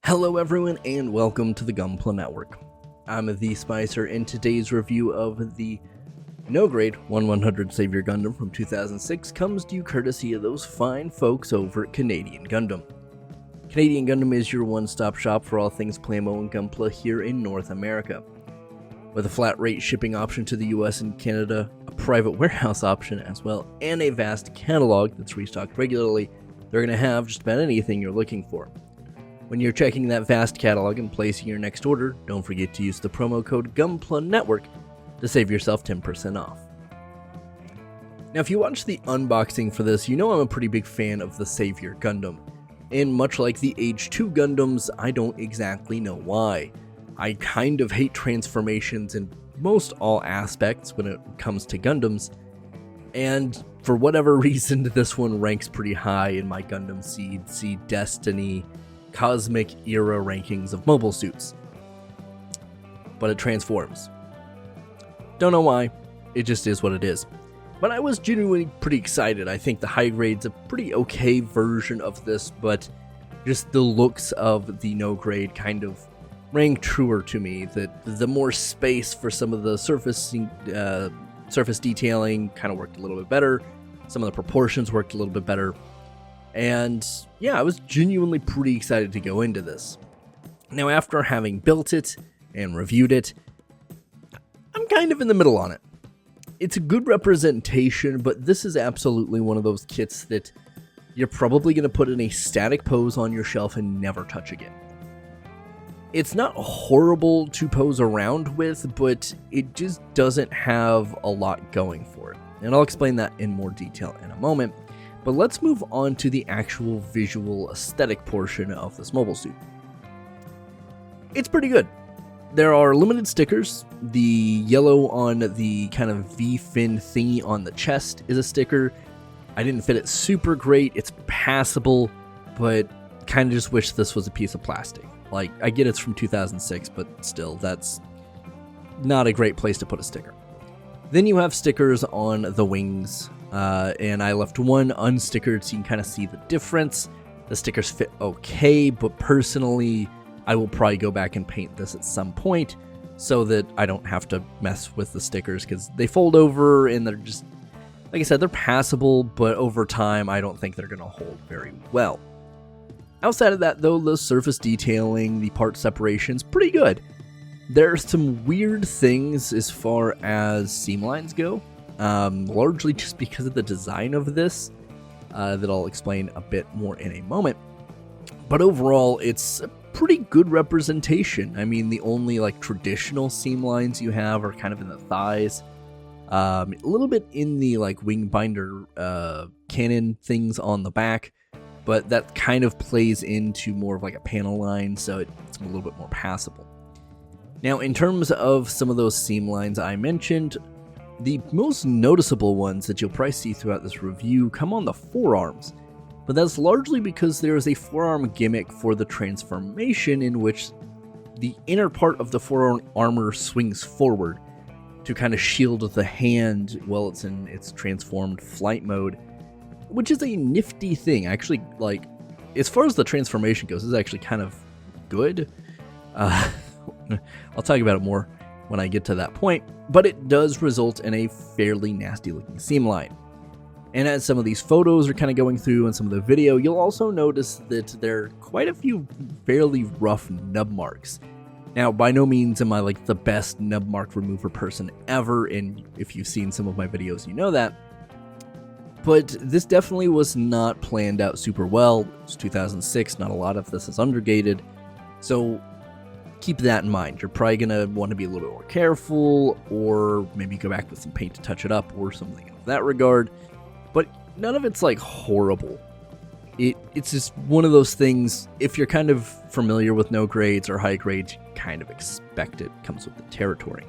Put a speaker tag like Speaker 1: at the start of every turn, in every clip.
Speaker 1: Hello everyone and welcome to the Gunpla Network. I'm the Spicer and today's review of the no-grade 1/100 Saviour Gundam from 2006 comes to you courtesy of those fine folks over at Canadian Gundam. Canadian Gundam is your one-stop shop for all things Plamo and Gunpla here in North America. With a flat rate shipping option to the US and Canada, a private warehouse option as well, and a vast catalog that's restocked regularly, they're going to have just about anything you're looking for. When you're checking that vast catalog and placing your next order, don't forget to use the promo code GUNPLANetwork to save yourself 10% off. Now, if you watch the unboxing for this, you know I'm a pretty big fan of the Saviour Gundam. And much like the Age 2 Gundams, I don't exactly know why. I kind of hate transformations in most all aspects when it comes to Gundams, and for whatever reason, this one ranks pretty high in my Gundam Seed, Destiny, Cosmic era rankings of mobile suits. But it transforms. Don't know why, it just is what it is. But I was genuinely pretty excited. I think the high grade's a pretty okay version of this, but just the looks of the no grade kind of rang truer to me, that the more space for some of the surface detailing kind of worked a little bit better. Some of the proportions worked a little bit better. And yeah, I was genuinely pretty excited to go into this. Now, after having built it and reviewed it, I'm kind of in the middle on it. It's a good representation, but this is absolutely one of those kits that you're probably going to put in a static pose on your shelf and never touch again. It's not horrible to pose around with, but it just doesn't have a lot going for it. And I'll explain that in more detail in a moment. But let's move on to the actual visual aesthetic portion of this mobile suit. It's pretty good. There are limited stickers. The yellow on the kind of V-fin thingy on the chest is a sticker. I didn't fit it super great. It's passable, but kind of just wish this was a piece of plastic. Like, I get it's from 2006, but still, that's not a great place to put a sticker. Then you have stickers on the wings. And I left one unstickered so you can kind of see the difference. The stickers fit okay, but personally, I will probably go back and paint this at some point so that I don't have to mess with the stickers, because they fold over and they're just, like I said, they're passable, but over time, I don't think they're going to hold very well. Outside of that, though, the surface detailing, the part separation's pretty good. There are some weird things as far as seam lines go. Largely just because of the design of this, that I'll explain a bit more in a moment. But overall, it's a pretty good representation. I mean, the only traditional seam lines you have are kind of in the thighs, a little bit in the wing binder cannon things on the back, but that kind of plays into more of a panel line, so it's a little bit more passable. Now, in terms of some of those seam lines I mentioned, the most noticeable ones that you'll probably see throughout this review come on the forearms, but that's largely because there is a forearm gimmick for the transformation in which the inner part of the forearm armor swings forward to kind of shield the hand while it's in its transformed flight mode, which is a nifty thing. Actually, as far as the transformation goes, it's actually kind of good. I'll talk about it more when I get to that point, but it does result in a fairly nasty looking seam line. And as some of these photos are kind of going through and some of the video, you'll also notice that there are quite a few fairly rough nub marks. Now, by no means am I the best nub mark remover person ever, and if you've seen some of my videos, you know that. But this definitely was not planned out super well. It's 2006, not a lot of this is undergated, so keep that in mind. You're probably going to want to be a little bit more careful, or maybe go back with some paint to touch it up or something of that regard. But none of it's horrible. It's just one of those things, if you're kind of familiar with no grades or high grades, you kind of expect it. Comes with the territory.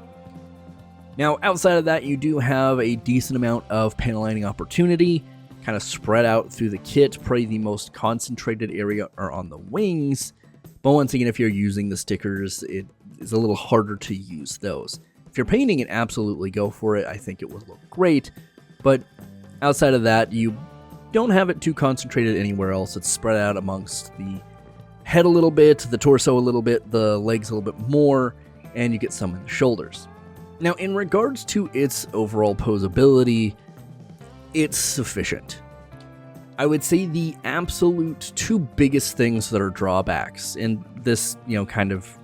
Speaker 1: Now, outside of that, you do have a decent amount of panel lining opportunity, kind of spread out through the kit. Probably the most concentrated area are on the wings. But once again, if you're using the stickers, it is a little harder to use those. If you're painting it, absolutely go for it. I think it would look great. But outside of that, you don't have it too concentrated anywhere else. It's spread out amongst the head a little bit, the torso a little bit, the legs a little bit more, and you get some in the shoulders. Now, in regards to its overall posability, it's sufficient. I would say the absolute two biggest things that are drawbacks, and this, kind of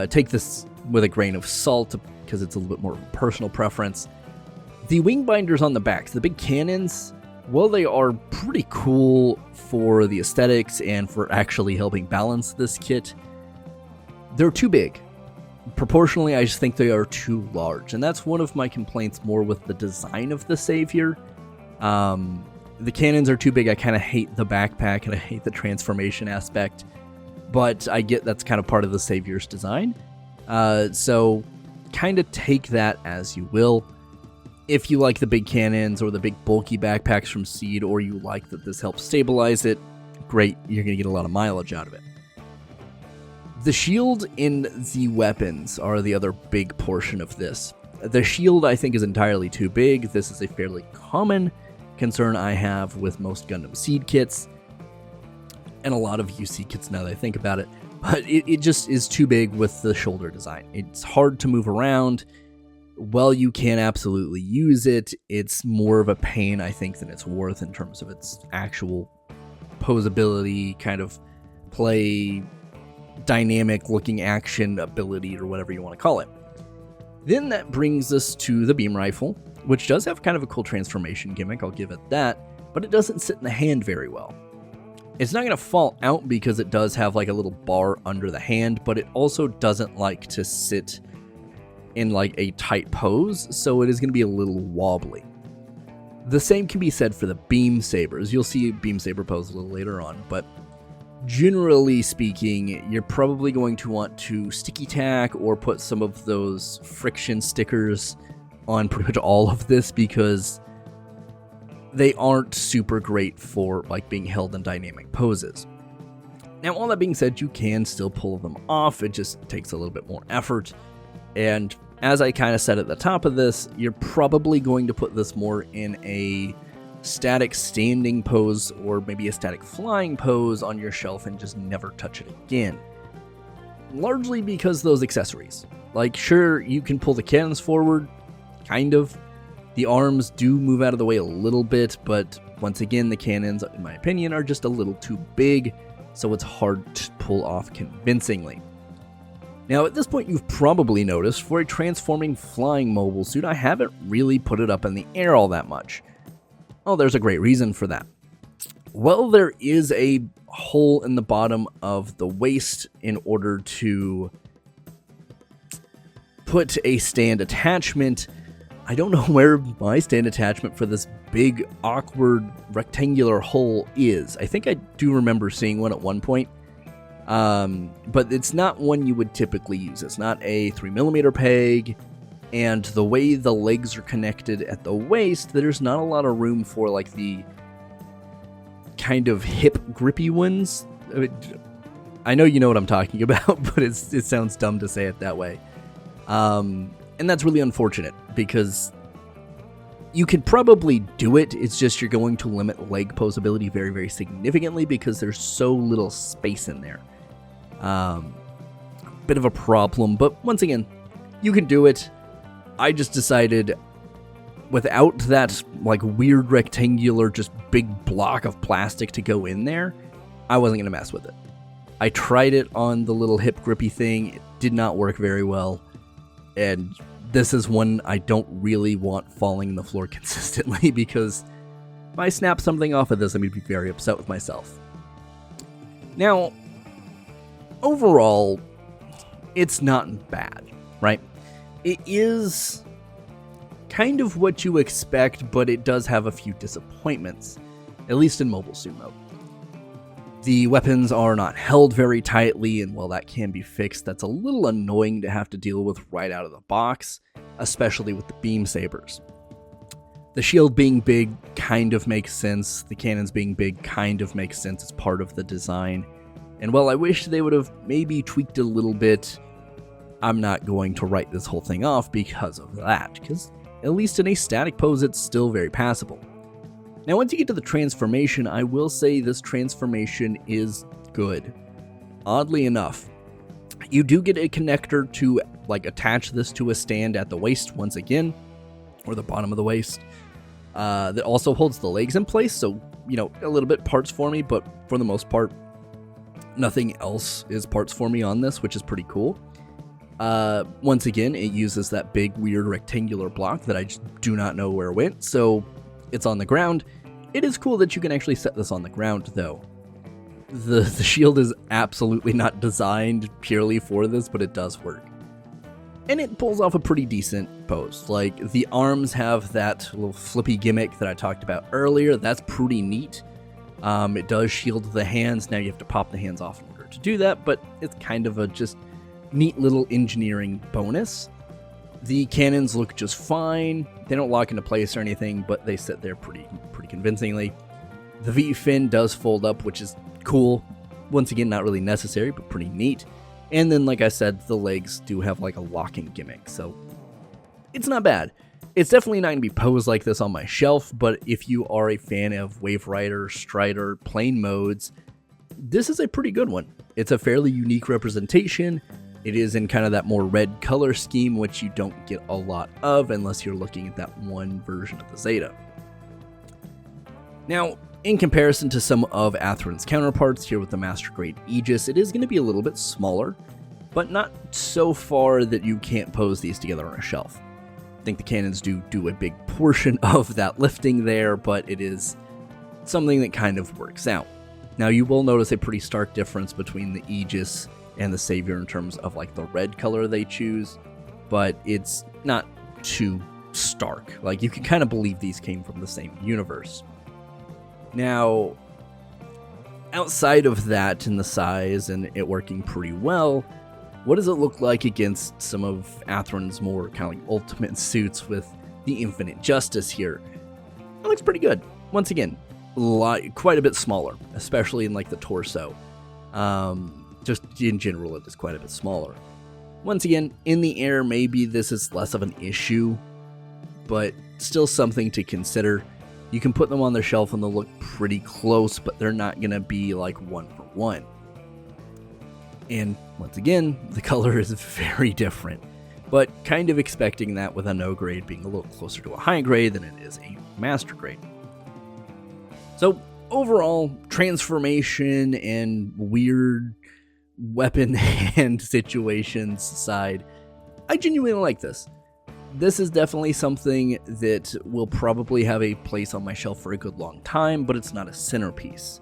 Speaker 1: take this with a grain of salt because it's a little bit more personal preference. The wing binders on the backs, the big cannons, while they are pretty cool for the aesthetics and for actually helping balance this kit, they're too big. Proportionally, I just think they are too large, and that's one of my complaints more with the design of the Savior. The cannons are too big. I kind of hate the backpack and I hate the transformation aspect, but I get that's kind of part of the Savior's design. So kind of take that as you will. If you like the big cannons or the big bulky backpacks from Seed, or you like that this helps stabilize it, great, you're going to get a lot of mileage out of it. The shield and the weapons are the other big portion of this. The shield, I think, is entirely too big. This is a fairly common concern I have with most Gundam Seed kits, and a lot of UC kits now that I think about it, but it just is too big with the shoulder design. It's hard to move around. While you can absolutely use it, it's more of a pain, I think, than it's worth in terms of its actual posability, kind of play, dynamic looking action ability, or whatever you want to call it. Then that brings us to the beam rifle, which does have kind of a cool transformation gimmick, I'll give it that, but it doesn't sit in the hand very well. It's not going to fall out because it does have like a little bar under the hand, but it also doesn't like to sit in like a tight pose, so it is going to be a little wobbly. The same can be said for the beam sabers. You'll see beam saber pose a little later on, but generally speaking, you're probably going to want to sticky tack or put some of those friction stickers on pretty much all of this, because they aren't super great for like being held in dynamic poses. Now, all that being said, you can still pull them off. It just takes a little bit more effort. And as I kind of said at the top of this, you're probably going to put this more in a static standing pose or maybe a static flying pose on your shelf and just never touch it again. Largely because those accessories. Like, sure, you can pull the cannons forward, kind of. The arms do move out of the way a little bit, but once again, the cannons, in my opinion, are just a little too big, so it's hard to pull off convincingly. Now, at this point, you've probably noticed, for a transforming flying mobile suit, I haven't really put it up in the air all that much. Oh, there's a great reason for that. Well, there is a hole in the bottom of the waist in order to put a stand attachment. I don't know where my stand attachment for this big, awkward, rectangular hole is. I think I do remember seeing one at one point, but it's not one you would typically use. It's not a 3mm peg, and the way the legs are connected at the waist, there's not a lot of room for like the kind of hip grippy ones. I know you know what I'm talking about, but it sounds dumb to say it that way. And that's really unfortunate, because you could probably do it, it's just you're going to limit leg posability very, very significantly because there's so little space in there. Bit of a problem, but once again, you can do it. I just decided, without that like weird rectangular, just big block of plastic to go in there, I wasn't going to mess with it. I tried it on the little hip grippy thing, it did not work very well, and this is one I don't really want falling on the floor consistently, because if I snap something off of this, I'm going to be very upset with myself. Now, overall, it's not bad, right? It is kind of what you expect, but it does have a few disappointments, at least in mobile suit mode. The weapons are not held very tightly, and while that can be fixed, that's a little annoying to have to deal with right out of the box, especially with the beam sabers. The shield being big kind of makes sense, the cannons being big kind of makes sense as part of the design, and while I wish they would have maybe tweaked it a little bit, I'm not going to write this whole thing off because of that, because at least in a static pose it's still very passable. Now, once you get to the transformation, I will say this transformation is good. oddly enough. You do get a connector to like attach this to a stand at the waist once again, or the bottom of the waist, that also holds the legs in place. So, you know, a little bit parts for me, but for the most part, nothing else is parts for me on this, which is pretty cool. Once again, it uses that big weird rectangular block that I just do not know where it went, so it's on the ground. It is cool that you can actually set this on the ground, though. The shield is absolutely not designed purely for this, but it does work. And it pulls off a pretty decent pose. Like, the arms have that little flippy gimmick that I talked about earlier. That's pretty neat. It does shield the hands. Now you have to pop the hands off in order to do that, but it's kind of a just neat little engineering bonus. The cannons look just fine. They don't lock into place or anything, but they sit there pretty convincingly. The V-fin does fold up, which is cool. Once again, not really necessary, but pretty neat. And then, like I said, the legs do have like a locking gimmick, so it's not bad. It's definitely not going to be posed like this on my shelf, but if you are a fan of Wave Rider, Strider, plane modes, this is a pretty good one. It's a fairly unique representation. It is in kind of that more red color scheme, which you don't get a lot of unless you're looking at that one version of the Zeta. Now, in comparison to some of Athrun's counterparts here with the Master Grade Aegis, it is going to be a little bit smaller, but not so far that you can't pose these together on a shelf. I think the cannons do a big portion of that lifting there, but it is something that kind of works out. Now, you will notice a pretty stark difference between the Aegis and the Saviour in terms of like the red color they choose, but it's not too stark. Like, you can kind of believe these came from the same universe. Now, outside of that and the size and it working pretty well, what does it look like against some of Athrun's more kind of like ultimate suits with the Infinite Justice here? It looks pretty good. Once again, quite a bit smaller, especially in like the torso. Just in general, it is quite a bit smaller. Once again, in the air, maybe this is less of an issue, but still something to consider. You can put them on the shelf and they'll look pretty close, but they're not going to be like one for one. And once again, the color is very different, but kind of expecting that with a no grade being a little closer to a high grade than it is a master grade. So overall, transformation and weird weapon hand situations aside, I genuinely like this. This is definitely something that will probably have a place on my shelf for a good long time, but it's not a centerpiece.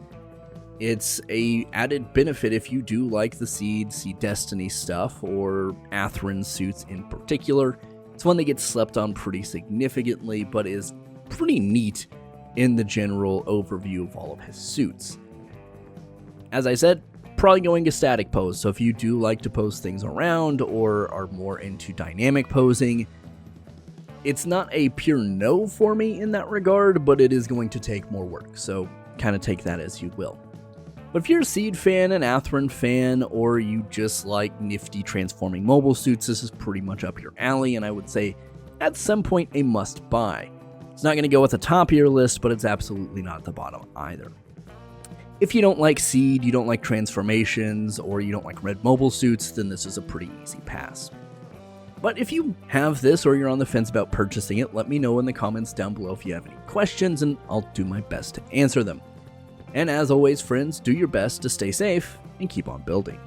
Speaker 1: It's a added benefit if you do like the Seed Destiny stuff, or Athrun suits in particular. It's one that gets slept on pretty significantly, but is pretty neat in the general overview of all of his suits. As I said, probably going a static pose, so if you do like to pose things around or are more into dynamic posing, it's not a pure no for me in that regard, but it is going to take more work, so kind of take that as you will. But if you're a Seed fan, an Athrun fan, or you just like nifty transforming mobile suits, this is pretty much up your alley, and I would say at some point a must buy. It's not going to go at the top of your list, but it's absolutely not at the bottom either. If you don't like Seed, you don't like transformations, or you don't like red mobile suits, then this is a pretty easy pass. But if you have this or you're on the fence about purchasing it, let me know in the comments down below if you have any questions, and I'll do my best to answer them. And as always, friends, do your best to stay safe and keep on building.